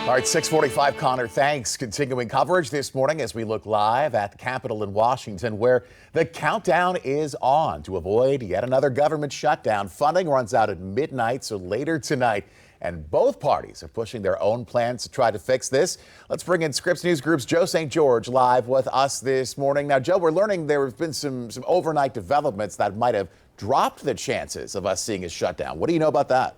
All right, 6:45, Connor, thanks. Continuing coverage this morning as we look live at the Capitol in Washington, where the countdown is on to avoid yet another government shutdown. Funding runs out at midnight, so later tonight. And both parties are pushing their own plans to try to fix this. Let's bring in Scripps News Group's Joe St. George live with us this morning. Now, Joe, we're learning there have been some overnight developments that might have dropped the chances of us seeing a shutdown. What do you know about that?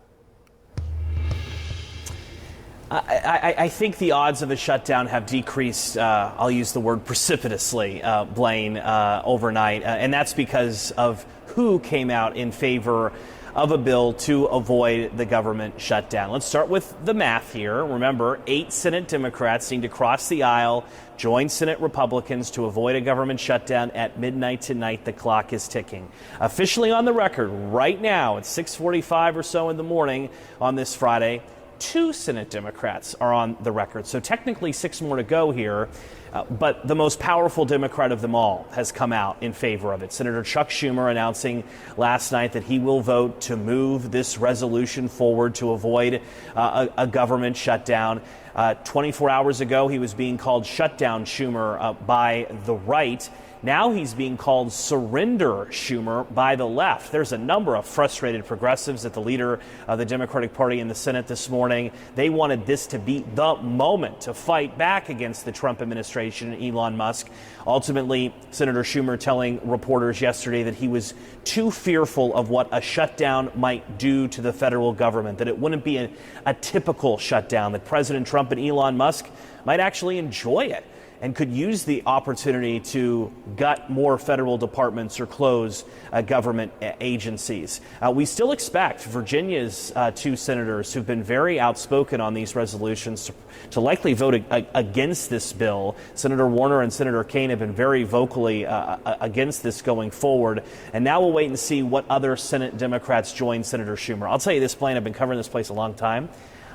I think the odds of a shutdown have decreased, I'll use the word precipitously, Blaine, overnight. And that's because of who came out in favor of a bill to avoid the government shutdown. Let's start with the math here. Remember, 8 Senate Democrats need to cross the aisle, join Senate Republicans to avoid a government shutdown at midnight tonight. The clock is ticking. Officially on the record right now at 6:45 or so in the morning on this Friday, 2 Senate Democrats are on the record. So technically 6 more to go here. But the most powerful Democrat of them all has come out in favor of it. Senator Chuck Schumer announcing last night that he will vote to move this resolution forward to avoid a government shutdown. 24 hours ago, he was being called Shutdown Schumer by the right. Now he's being called Surrender Schumer by the left. There's a number of frustrated progressives at the leader of the Democratic Party in the Senate this morning. They wanted this to be the moment to fight back against the Trump administration and Elon Musk. Ultimately, Senator Schumer telling reporters yesterday that he was too fearful of what a shutdown might do to the federal government, that it wouldn't be a typical shutdown, that President Trump and Elon Musk might actually enjoy it and could use the opportunity to gut more federal departments or close government agencies. We still expect Virginia's 2 senators who've been very outspoken on these resolutions to likely vote against this bill. Senator Warner and Senator Kaine have been very vocally against this going forward. And now we'll wait and see what other Senate Democrats join Senator Schumer. I'll tell you this, Blaine, I've been covering this place a long time.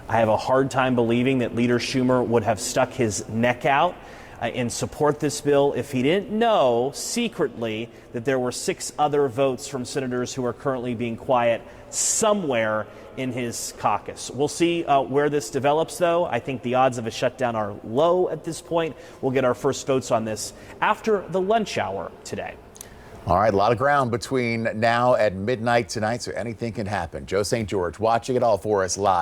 I have a hard time believing that Leader Schumer would have stuck his neck out and support this bill if he didn't know secretly that there were 6 other votes from senators who are currently being quiet somewhere in his caucus. We'll see where this develops, though. I think the odds of a shutdown are low at this point. We'll get our first votes on this after the lunch hour today. All right, a lot of ground between now and midnight tonight, so anything can happen. Joe St. George watching it all for us live.